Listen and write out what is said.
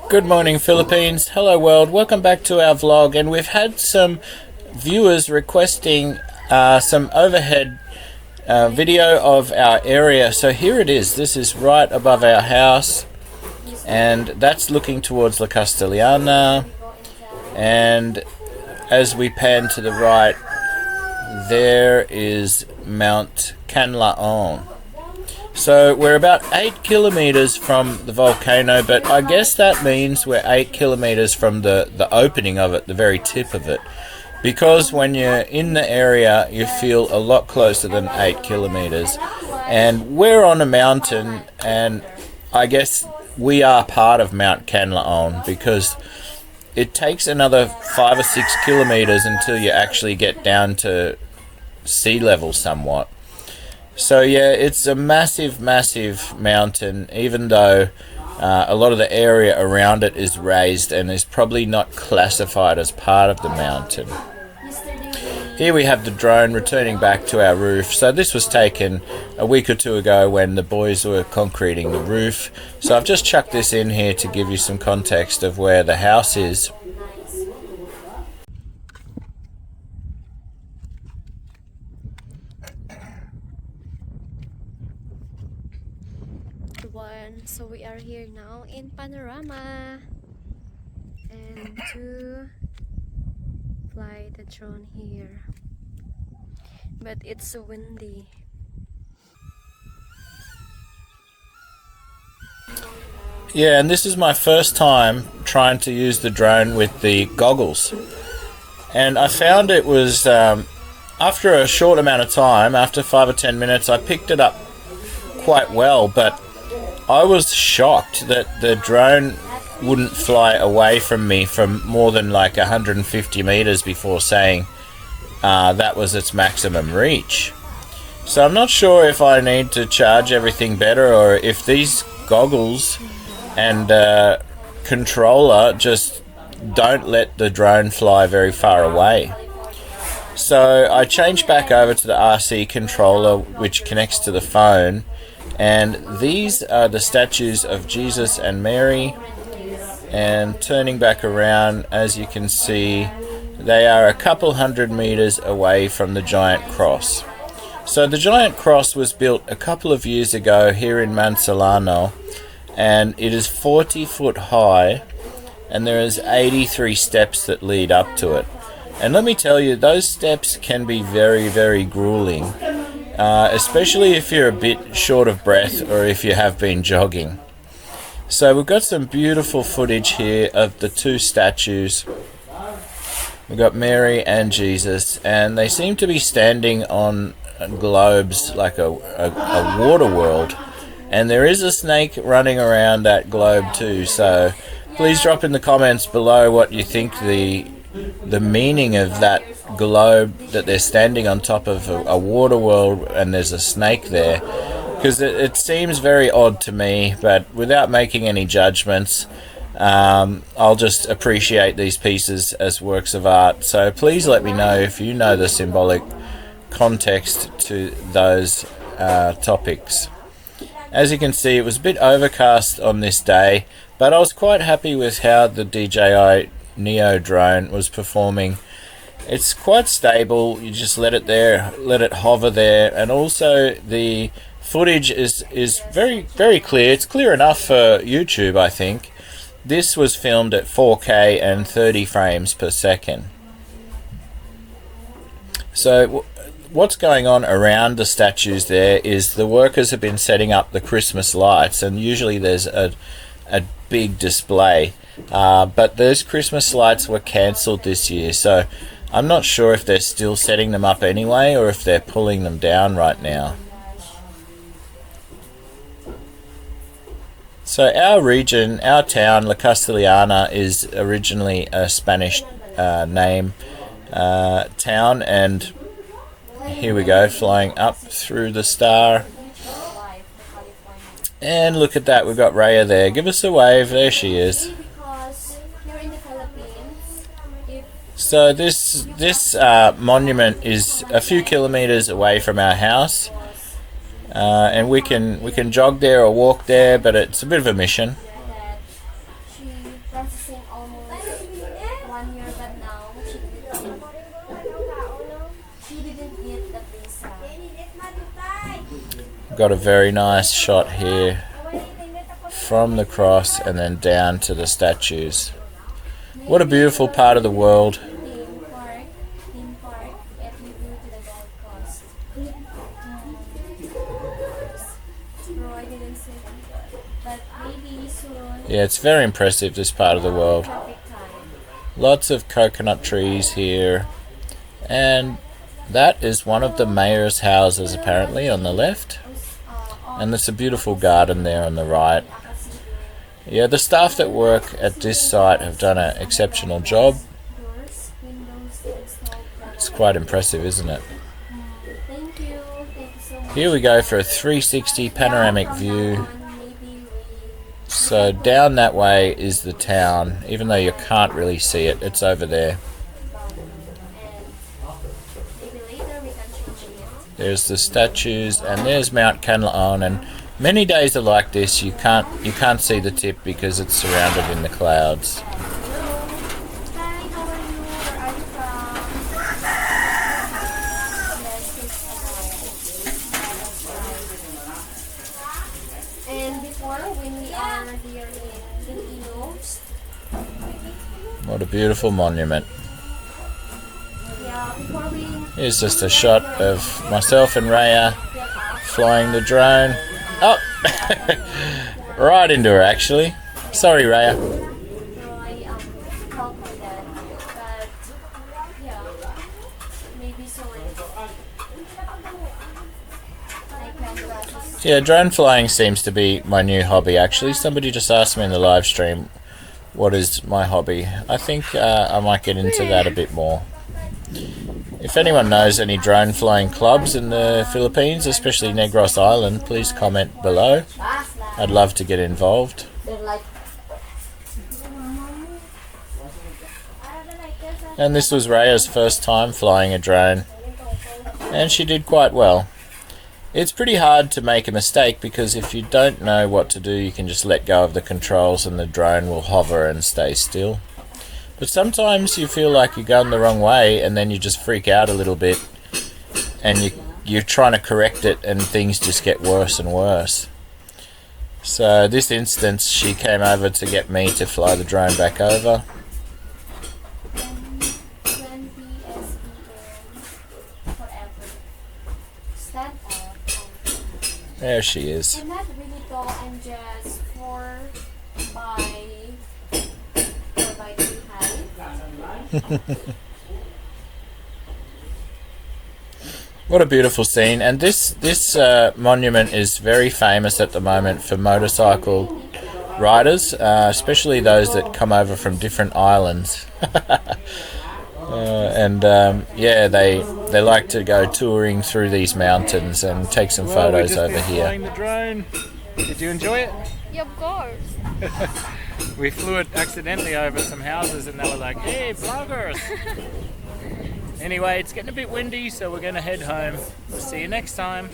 Good morning, Philippines. Hello, world. Welcome back to our vlog. And we've had some viewers requesting some overhead video of our area. So here it is. This is right above our house, and that's looking towards La Castellana. And as we pan to the right, there is Mount Canlaon. So we're about 8 kilometers from the volcano, but I guess that means we're 8 kilometers from the opening of it, the very tip of it. Because when you're in the area, you feel a lot closer than 8 kilometers. And we're on a mountain, and I guess we are part of Mount Canlaon, because it takes another 5 or 6 kilometers until you actually get down to sea level somewhat. So yeah, it's a massive mountain, even though a lot of the area around it is raised and is probably not classified as part of the mountain. Here we have the drone returning back to our roof. So this was taken a week or two ago when the boys were concreting the roof. So I've just chucked this in here to give you some context of where the house is. So we are here now in Panorama, and to fly the drone here, but it's so windy. Yeah, and this is my first time trying to use the drone with the goggles, and I found it was after a short amount of time, after 5 or 10 minutes, I picked it up quite well, but I was shocked that the drone wouldn't fly away from me from more than like 150 meters before saying that was its maximum reach. So I'm not sure if I need to charge everything better, or if these goggles and controller just don't let the drone fly very far away. So I changed back over to the RC controller, which connects to the phone. And these are the statues of Jesus and Mary, and turning back around, as you can see, they are a couple hundred meters away from the giant cross. So the giant cross was built a couple of years ago here in Mansalanao, and it is 40 foot high, and there is 83 steps that lead up to it. And let me tell you, those steps can be very grueling. Especially if you're a bit short of breath or if you have been jogging. So we've got some beautiful footage here of the two statues. We've got Mary and Jesus, and they seem to be standing on globes like a water world. And there is a snake running around that globe too, so please drop in the comments below what you think the meaning of that globe, that they're standing on top of a water world and there's a snake there, because it seems very odd to me. But without making any judgments, I'll just appreciate these pieces as works of art. So please let me know if you know the symbolic context to those topics. As you can see, it was a bit overcast on this day, but I was quite happy with how the DJI Neo Drone was performing. It's quite stable. You just let it there, let it hover there, and also the footage is very clear. It's clear enough for YouTube, I think. This was filmed at 4K and 30 frames per second. So what's going on around the statues there is the workers have been setting up the Christmas lights, and usually there's a big display. But those Christmas lights were cancelled this year, so I'm not sure if they're still setting them up anyway or if they're pulling them down right now. So our region, our town, La Castellana, is originally a Spanish name town, and here we go, flying up through the star. And look at that, we've got Rhea there. Give us a wave. There she is. So this monument is a few kilometers away from our house, and we can jog there or walk there, but it's a bit of a mission. got a very nice shot here from the cross and then down to the statues. What a beautiful part of the world. Yeah, it's very impressive, this part of the world. Lots of coconut trees here. And that is one of the mayor's houses apparently on the left. And there's a beautiful garden there on the right. Yeah, the staff that work at this site have done an exceptional job. It's quite impressive, isn't it? Here we go for a 360 panoramic view. So down that way is the town, even though you can't really see it, it's over there. There's the statues and there's Mount Castellana, and many days are like this, you can't see the tip because it's surrounded in the clouds. What a beautiful monument. Here's just a shot of myself and Rhea flying the drone. Oh! Right into her actually. Sorry, Rhea. Yeah, drone flying seems to be my new hobby actually. Somebody just asked me in the live stream what is my hobby. I think I might get into that a bit more. If anyone knows any drone flying clubs in the Philippines, especially Negros Island, please comment below. I'd love to get involved. And this was Rhea's first time flying a drone, and she did quite well. It's pretty hard to make a mistake because if you don't know what to do, you can just let go of the controls and the drone will hover and stay still. But sometimes you feel like you're going the wrong way and then you just freak out a little bit and you're trying to correct it and things just get worse and worse. So this instance, she came over to get me to fly the drone back over. There she is. I'm not really tall, I'm just 4 by 3 high. What a beautiful scene. And this monument is very famous at the moment for motorcycle riders, especially those that come over from different islands. Yeah, they like to go touring through these mountains and take some photos over here. Flying the drone. Did you enjoy it? Yeah, of course. We flew it accidentally over some houses and they were like, "Hey, vloggers!" Anyway, it's getting a bit windy, so we're going to head home. We'll see you next time.